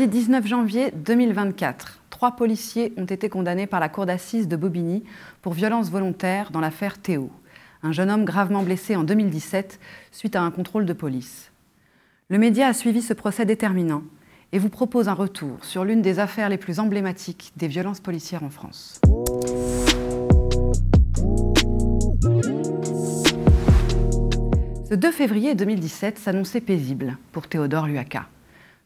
mardi 19 janvier 2024, 3 policiers ont été condamnés par la cour d'assises de Bobigny pour violence volontaire dans l'affaire Théo, un jeune homme gravement blessé en 2017 suite à un contrôle de police. Le média a suivi ce procès déterminant et vous propose un retour sur l'une des affaires les plus emblématiques des violences policières en France. Ce 2 février 2017 s'annonçait paisible pour Théodore Luaka.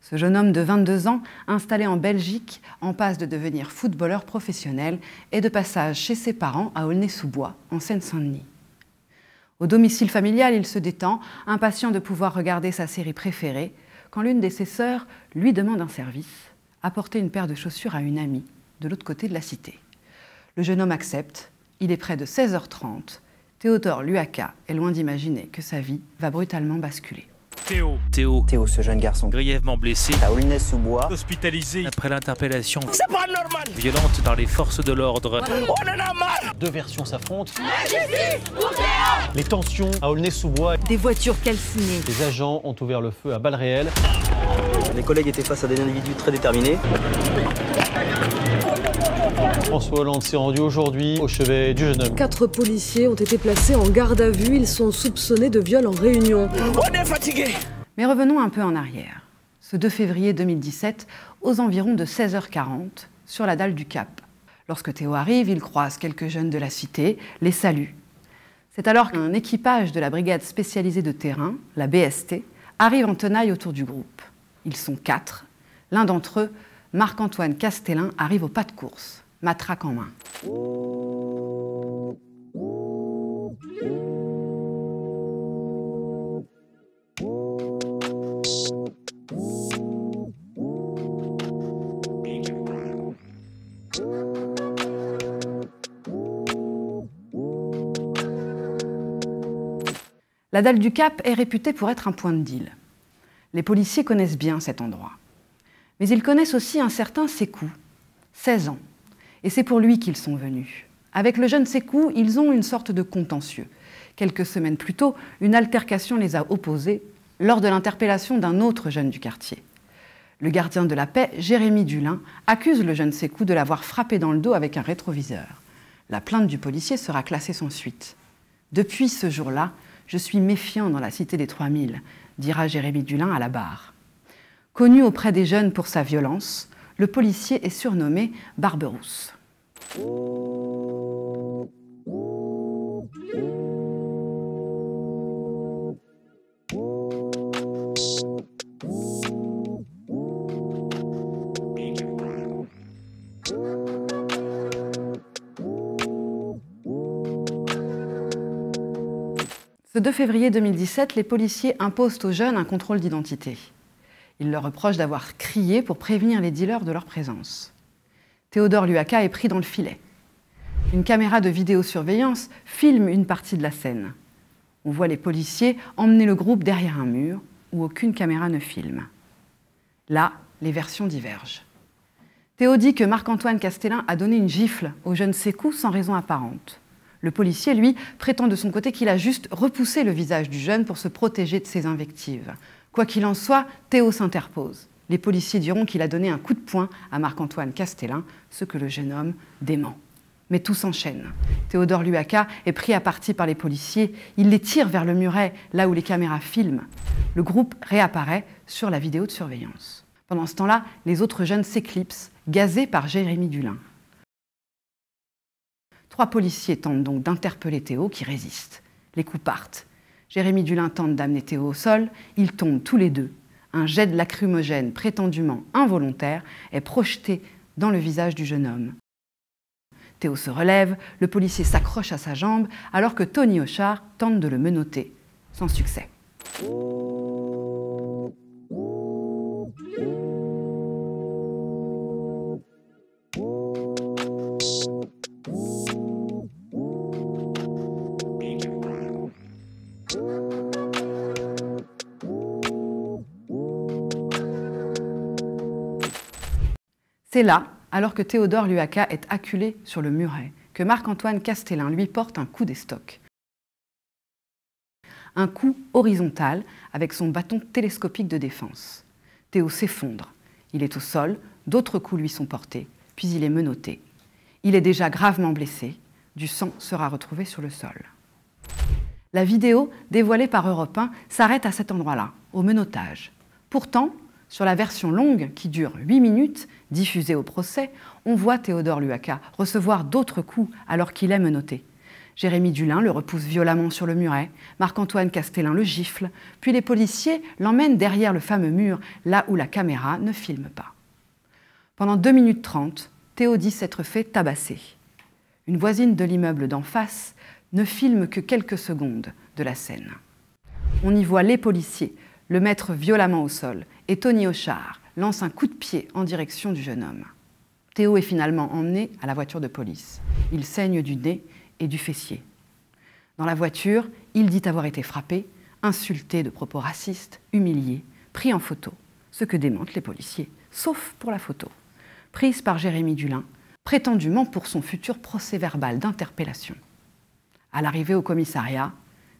Ce jeune homme de 22 ans, installé en Belgique, en passe de devenir footballeur professionnel, est de passage chez ses parents à Aulnay-sous-Bois, en Seine-Saint-Denis. Au domicile familial, il se détend, impatient de pouvoir regarder sa série préférée, quand l'une de ses sœurs lui demande un service, apporter une paire de chaussures à une amie, de l'autre côté de la cité. Le jeune homme accepte, il est près de 16h30. Théodore Luaka est loin d'imaginer que sa vie va brutalement basculer. Théo, ce jeune garçon grièvement blessé, à Aulnay-sous-Bois, hospitalisé après l'interpellation c'est pas normal violente par les forces de l'ordre. On en a marre. Deux versions s'affrontent. Les tensions à Aulnay-sous-Bois. Des voitures calcinées. Les agents ont ouvert le feu à balles réelles. les collègues étaient face à des individus très déterminés. François Hollande s'est rendu aujourd'hui au chevet du jeune homme. 4 policiers ont été placés en garde à vue. Ils sont soupçonnés de viol en réunion. On est fatigué. Mais revenons un peu en arrière. Ce 2 février 2017, aux environs de 16h40, sur la dalle du Cap. Lorsque Théo arrive, il croise quelques jeunes de la cité, les salue. C'est alors qu'un équipage de la brigade spécialisée de terrain, la BST, arrive en tenaille autour du groupe. Ils sont 4. L'un d'entre eux, Marc-Antoine Castellin, arrive au pas de course, matraque en main. La dalle du Cap est réputée pour être un point de deal. Les policiers connaissent bien cet endroit. Mais ils connaissent aussi un certain Sékou, 16 ans. Et c'est pour lui qu'ils sont venus. Avec le jeune Sékou, ils ont une sorte de contentieux. Quelques semaines plus tôt, une altercation les a opposés lors de l'interpellation d'un autre jeune du quartier. Le gardien de la paix, Jérémy Dulin, accuse le jeune Sékou de l'avoir frappé dans le dos avec un rétroviseur. La plainte du policier sera classée sans suite. Depuis ce jour-là, je suis méfiant dans la cité des 3000, dira Jérémy Dulin à la barre. Connu auprès des jeunes pour sa violence, le policier est surnommé Barberousse. Ce 2 février 2017, les policiers imposent aux jeunes un contrôle d'identité. Ils leur reprochent d'avoir crié pour prévenir les dealers de leur présence. Théodore Luaka est pris dans le filet. Une caméra de vidéosurveillance filme une partie de la scène. On voit les policiers emmener le groupe derrière un mur où aucune caméra ne filme. Là, les versions divergent. Théo dit que Marc-Antoine Castellin a donné une gifle au jeune Sékou sans raison apparente. Le policier, lui, prétend de son côté qu'il a juste repoussé le visage du jeune pour se protéger de ses invectives. Quoi qu'il en soit, Théo s'interpose. Les policiers diront qu'il a donné un coup de poing à Marc-Antoine Castellin, ce que le jeune homme dément. Mais tout s'enchaîne. Théodore Luaka est pris à partie par les policiers. Il les tire vers le muret, là où les caméras filment. Le groupe réapparaît sur la vidéo de surveillance. Pendant ce temps-là, les autres jeunes s'éclipsent, gazés par Jérémy Dulin. 3 policiers tentent donc d'interpeller Théo qui résiste. Les coups partent. Jérémy Dulin tente d'amener Théo au sol. Ils tombent tous les deux. Un jet de lacrymogène prétendument involontaire est projeté dans le visage du jeune homme. Théo se relève, le policier s'accroche à sa jambe alors que Tony Hochard tente de le menotter, sans succès. C'est là, alors que Théodore Luaka est acculé sur le muret, que Marc-Antoine Castellin lui porte un coup d'estoc. Un coup horizontal avec son bâton télescopique de défense. Théo s'effondre. Il est au sol, d'autres coups lui sont portés, puis il est menotté. Il est déjà gravement blessé, du sang sera retrouvé sur le sol. La vidéo, dévoilée par Europe 1, s'arrête à cet endroit-là, au menottage. Pourtant, sur la version longue, qui dure 8 minutes, diffusée au procès, on voit Théodore Luaka recevoir d'autres coups alors qu'il est menotté. Jérémy Dulin le repousse violemment sur le muret, Marc-Antoine Castellin le gifle, puis les policiers l'emmènent derrière le fameux mur, là où la caméra ne filme pas. Pendant 2 minutes 30, Théo dit s'être fait tabasser. Une voisine de l'immeuble d'en face ne filme que quelques secondes de la scène. On y voit les policiers le mettre violemment au sol et Tony Hochard lance un coup de pied en direction du jeune homme. Théo est finalement emmené à la voiture de police. Il saigne du nez et du fessier. Dans la voiture, il dit avoir été frappé, insulté de propos racistes, humilié, pris en photo, ce que démentent les policiers, sauf pour la photo, prise par Jérémy Dulin, prétendument pour son futur procès-verbal d'interpellation. À l'arrivée au commissariat,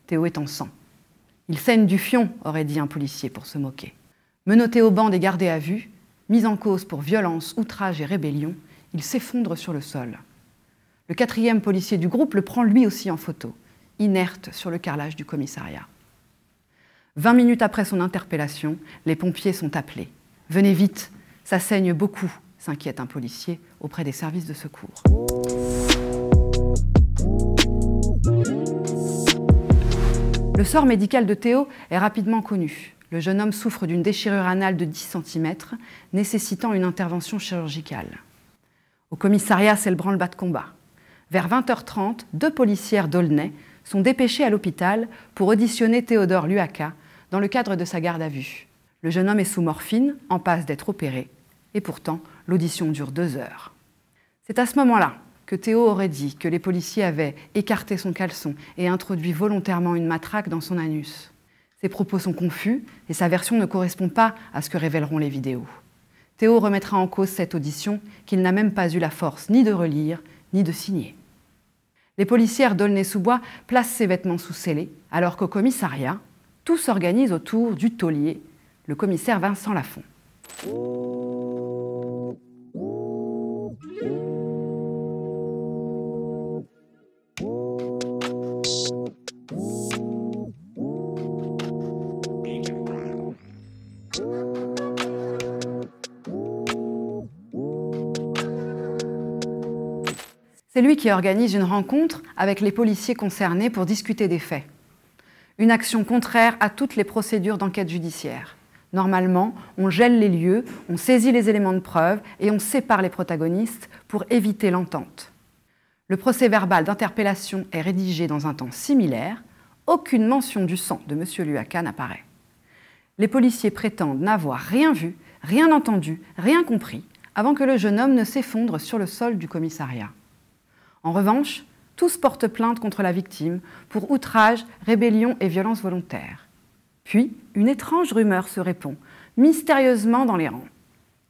Théo est en sang. Il saigne du fion, aurait dit un policier pour se moquer. Menotté au banc des gardés à vue, mis en cause pour violence, outrage et rébellion, il s'effondre sur le sol. Le 4e policier du groupe le prend lui aussi en photo, inerte sur le carrelage du commissariat. 20 minutes après son interpellation, les pompiers sont appelés. « Venez vite, ça saigne beaucoup », s'inquiète un policier auprès des services de secours. Le sort médical de Théo est rapidement connu. Le jeune homme souffre d'une déchirure anale de 10 cm, nécessitant une intervention chirurgicale. Au commissariat, c'est le branle-bas de combat. Vers 20h30, 2 policières d'Aulnay sont dépêchées à l'hôpital pour auditionner Théodore Luaka dans le cadre de sa garde à vue. Le jeune homme est sous morphine, en passe d'être opéré, et pourtant, l'audition dure 2 heures. C'est à ce moment-là que Théo aurait dit que les policiers avaient écarté son caleçon et introduit volontairement une matraque dans son anus. Ses propos sont confus et sa version ne correspond pas à ce que révéleront les vidéos. Théo remettra en cause cette audition qu'il n'a même pas eu la force ni de relire, ni de signer. Les policières d'Aulnay-sous-Bois placent ses vêtements sous scellés, alors qu'au commissariat, tout s'organise autour du taulier, le commissaire Vincent Lafont. C'est lui qui organise une rencontre avec les policiers concernés pour discuter des faits. Une action contraire à toutes les procédures d'enquête judiciaire. Normalement, on gèle les lieux, on saisit les éléments de preuve et on sépare les protagonistes pour éviter l'entente. Le procès-verbal d'interpellation est rédigé dans un temps similaire. Aucune mention du sang de M. Luaka n'apparaît. Les policiers prétendent n'avoir rien vu, rien entendu, rien compris, avant que le jeune homme ne s'effondre sur le sol du commissariat. En revanche, tous portent plainte contre la victime pour outrage, rébellion et violence volontaire. Puis, une étrange rumeur se répand, mystérieusement dans les rangs.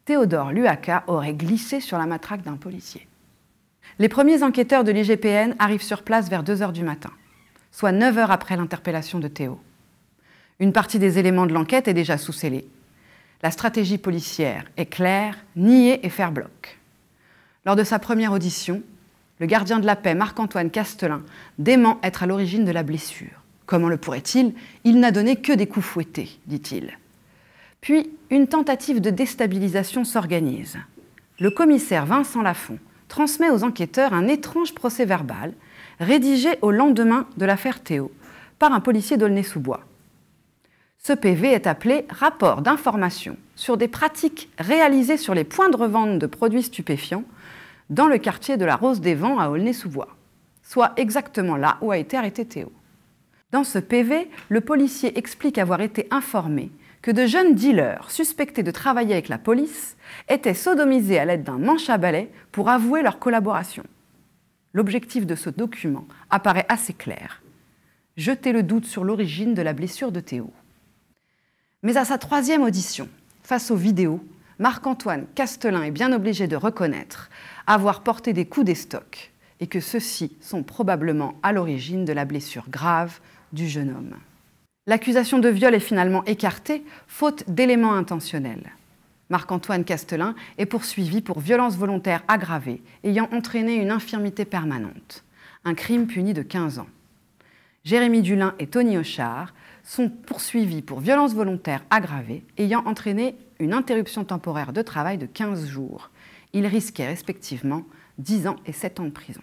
Théodore Luaka aurait glissé sur la matraque d'un policier. Les premiers enquêteurs de l'IGPN arrivent sur place vers 2 h du matin, soit 9 heures après l'interpellation de Théo. Une partie des éléments de l'enquête est déjà sous scellé. La stratégie policière est claire, nier et faire bloc. Lors de sa première audition, le gardien de la paix, Marc-Antoine Castellin, dément être à l'origine de la blessure. Comment le pourrait-il? Il n'a donné que des coups fouettés, dit-il. Puis, une tentative de déstabilisation s'organise. Le commissaire Vincent Lafont transmet aux enquêteurs un étrange procès-verbal rédigé au lendemain de l'affaire Théo par un policier d'Aulnay-sous-Bois. Ce PV est appelé « Rapport d'information sur des pratiques réalisées sur les points de revente de produits stupéfiants dans le quartier de la Rose des Vents à Aulnay-sous-Bois, soit exactement là où a été arrêté Théo. Dans ce PV, le policier explique avoir été informé que de jeunes dealers suspectés de travailler avec la police étaient sodomisés à l'aide d'un manche à balai pour avouer leur collaboration. L'objectif de ce document apparaît assez clair. Jeter le doute sur l'origine de la blessure de Théo. Mais à sa 3e audition, face aux vidéos, Marc-Antoine Castellin est bien obligé de reconnaître avoir porté des coups d'estoc et que ceux-ci sont probablement à l'origine de la blessure grave du jeune homme. L'accusation de viol est finalement écartée, faute d'éléments intentionnels. Marc-Antoine Castelin est poursuivi pour violence volontaire aggravée ayant entraîné une infirmité permanente, un crime puni de 15 ans. Jérémy Dulin et Tony Hochard sont poursuivis pour violence volontaire aggravée ayant entraîné une interruption temporaire de travail de 15 jours. Ils risquaient respectivement 10 ans et 7 ans de prison.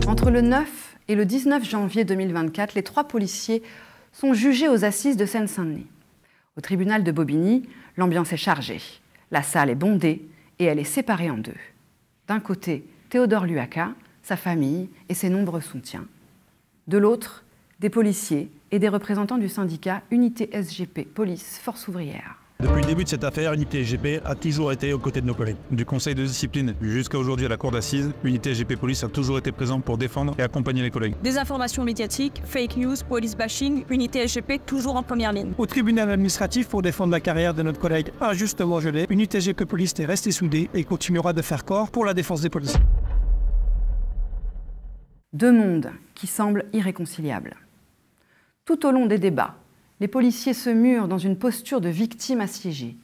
Entre le 9 et le 19 janvier 2024, les 3 policiers sont jugés aux assises de Seine-Saint-Denis. Au tribunal de Bobigny, l'ambiance est chargée. La salle est bondée et elle est séparée en deux. D'un côté, Théodore Luaka, sa famille et ses nombreux soutiens. De l'autre, des policiers et des représentants du syndicat Unité SGP Police Force Ouvrière. Depuis le début de cette affaire, Unité SGP a toujours été aux côtés de nos collègues. Du conseil de discipline jusqu'à aujourd'hui à la cour d'assises, Unité SGP Police a toujours été présente pour défendre et accompagner les collègues. Désinformation médiatique, fake news, police bashing, Unité SGP toujours en première ligne. Au tribunal administratif pour défendre la carrière de notre collègue injustement gelé, Unité SGP Police est restée soudée et continuera de faire corps pour la défense des policiers. Deux mondes qui semblent irréconciliables. Tout au long des débats, les policiers se murent dans une posture de victime assiégée.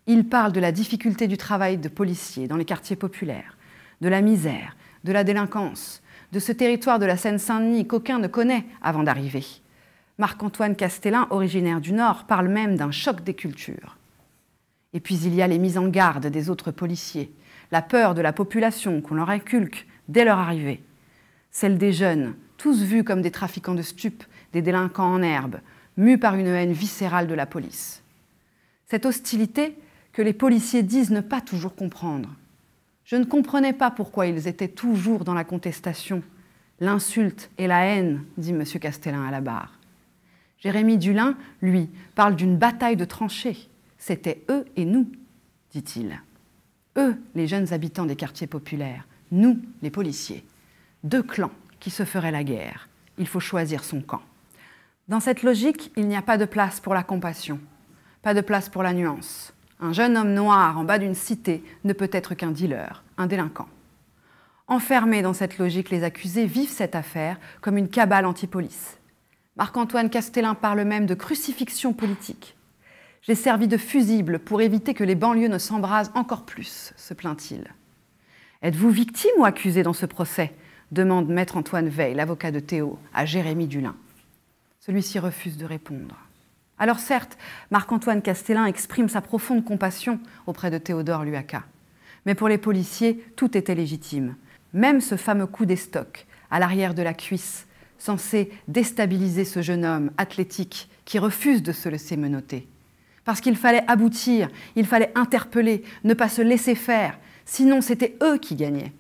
Ils parlent de la difficulté du travail de policiers dans les quartiers populaires, de la misère, de la délinquance, de ce territoire de la Seine-Saint-Denis qu'aucun ne connaît avant d'arriver. Marc-Antoine Castelin, originaire du Nord, parle même d'un choc des cultures. Et puis il y a les mises en garde des autres policiers, la peur de la population qu'on leur inculque dès leur arrivée, celle des jeunes, tous vus comme des trafiquants de stupes, des délinquants en herbe, mus par une haine viscérale de la police. Cette hostilité que les policiers disent ne pas toujours comprendre. Je ne comprenais pas pourquoi ils étaient toujours dans la contestation, l'insulte et la haine, dit M. Castelin à la barre. Jérémy Dulin, lui, parle d'une bataille de tranchées. C'était eux et nous, dit-il. Eux, les jeunes habitants des quartiers populaires, nous, les policiers. Deux clans qui se feraient la guerre. Il faut choisir son camp. Dans cette logique, il n'y a pas de place pour la compassion, pas de place pour la nuance. Un jeune homme noir en bas d'une cité ne peut être qu'un dealer, un délinquant. Enfermés dans cette logique, les accusés vivent cette affaire comme une cabale anti-police. Marc-Antoine Castelin parle même de crucifixion politique. « J'ai servi de fusible pour éviter que les banlieues ne s'embrasent encore plus », se plaint-il. « Êtes-vous victime ou accusé dans ce procès ?» demande Maître Antoine Veil, l'avocat de Théo, à Jérémy Dulin. Celui-ci refuse de répondre. Alors certes, Marc-Antoine Castelin exprime sa profonde compassion auprès de Théodore Luaka. Mais pour les policiers, tout était légitime. Même ce fameux coup d'estoc à l'arrière de la cuisse, censé déstabiliser ce jeune homme athlétique qui refuse de se laisser menotter. Parce qu'il fallait aboutir, il fallait interpeller, ne pas se laisser faire, sinon c'était eux qui gagnaient.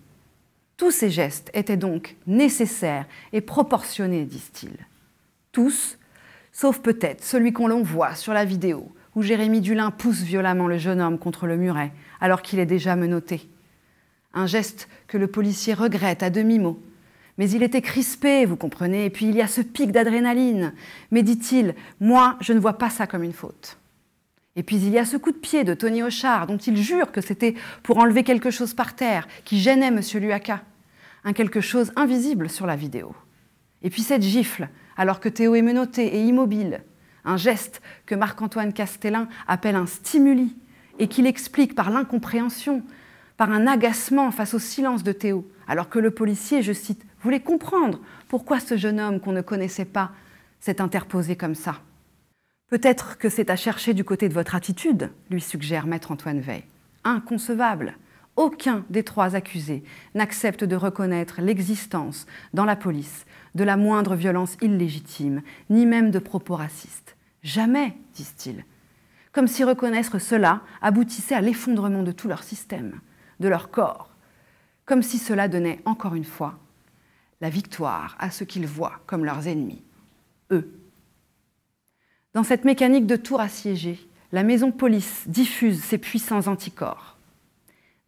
Tous ces gestes étaient donc nécessaires et proportionnés, disent-ils. Tous, sauf peut-être celui qu'on voit sur la vidéo, où Jérémy Dulin pousse violemment le jeune homme contre le muret, alors qu'il est déjà menotté. Un geste que le policier regrette à demi-mot. Mais il était crispé, vous comprenez, et puis il y a ce pic d'adrénaline. Mais dit-il, moi, je ne vois pas ça comme une faute. Et puis il y a ce coup de pied de Tony Hochard, dont il jure que c'était pour enlever quelque chose par terre, qui gênait M. Luaka. Un quelque chose invisible sur la vidéo. Et puis cette gifle, alors que Théo est menotté et immobile. Un geste que Marc-Antoine Castelin appelle un stimuli et qu'il explique par l'incompréhension, par un agacement face au silence de Théo, alors que le policier, je cite, voulait comprendre pourquoi ce jeune homme qu'on ne connaissait pas s'est interposé comme ça. Peut-être que c'est à chercher du côté de votre attitude, lui suggère Maître Antoine Veil. Inconcevable. Aucun des 3 accusés n'accepte de reconnaître l'existence dans la police de la moindre violence illégitime, ni même de propos racistes. Jamais, disent-ils. Comme si reconnaître cela aboutissait à l'effondrement de tout leur système, de leur corps. Comme si cela donnait, encore une fois, la victoire à ceux qu'ils voient comme leurs ennemis, eux. Dans cette mécanique de tour assiégée, la maison police diffuse ses puissants anticorps.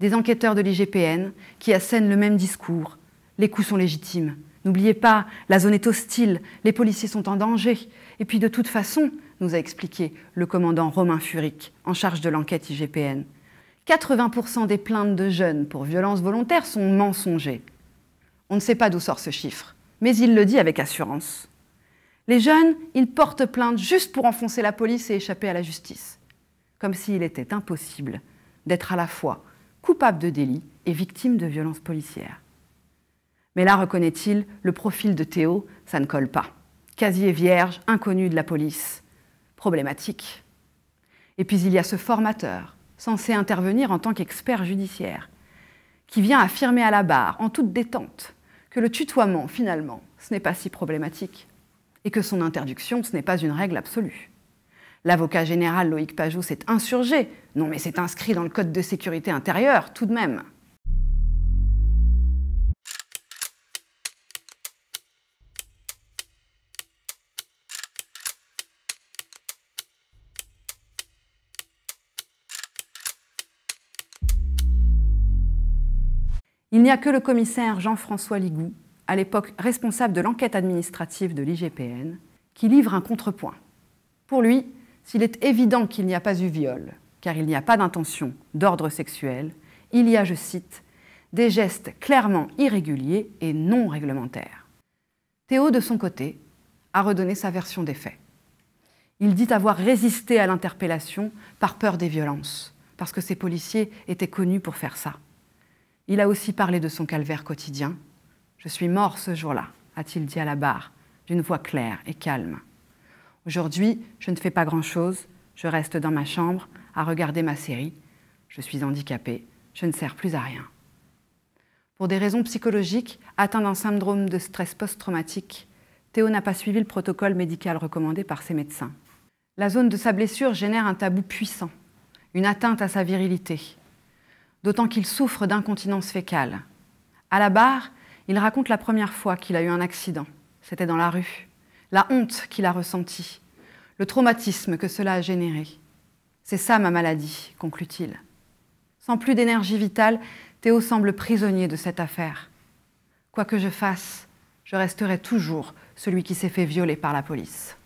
Des enquêteurs de l'IGPN qui assènent le même discours. Les coups sont légitimes. N'oubliez pas, la zone est hostile, les policiers sont en danger. Et puis de toute façon, nous a expliqué le commandant Romain Furic, en charge de l'enquête IGPN, 80% des plaintes de jeunes pour violences volontaires sont mensongers. On ne sait pas d'où sort ce chiffre, mais il le dit avec assurance. Les jeunes, ils portent plainte juste pour enfoncer la police et échapper à la justice. Comme s'il était impossible d'être à la fois coupable de délit et victime de violences policières. Mais là, reconnaît-il, le profil de Théo, ça ne colle pas. Casier vierge, inconnu de la police. Problématique. Et puis il y a ce formateur, censé intervenir en tant qu'expert judiciaire, qui vient affirmer à la barre, en toute détente, que le tutoiement, finalement, ce n'est pas si problématique, et que son interdiction, ce n'est pas une règle absolue. L'avocat général Loïc Pajot s'est insurgé. Non, mais c'est inscrit dans le Code de sécurité intérieure, tout de même. Il n'y a que le commissaire Jean-François Ligou, à l'époque responsable de l'enquête administrative de l'IGPN, qui livre un contrepoint. Pour lui, s'il est évident qu'il n'y a pas eu viol, car il n'y a pas d'intention d'ordre sexuel, il y a, je cite, des gestes clairement irréguliers et non réglementaires. Théo, de son côté, a redonné sa version des faits. Il dit avoir résisté à l'interpellation par peur des violences, parce que ses policiers étaient connus pour faire ça. Il a aussi parlé de son calvaire quotidien. « Je suis mort ce jour-là », a-t-il dit à la barre, d'une voix claire et calme. Aujourd'hui, je ne fais pas grand-chose, je reste dans ma chambre à regarder ma série. Je suis handicapé, je ne sers plus à rien. Pour des raisons psychologiques, atteint d'un syndrome de stress post-traumatique, Théo n'a pas suivi le protocole médical recommandé par ses médecins. La zone de sa blessure génère un tabou puissant, une atteinte à sa virilité, d'autant qu'il souffre d'incontinence fécale. À la barre, il raconte la première fois qu'il a eu un accident. C'était dans la rue. La honte qu'il a ressentie, le traumatisme que cela a généré. C'est ça ma maladie, conclut-il. Sans plus d'énergie vitale, Théo semble prisonnier de cette affaire. Quoi que je fasse, je resterai toujours celui qui s'est fait violer par la police.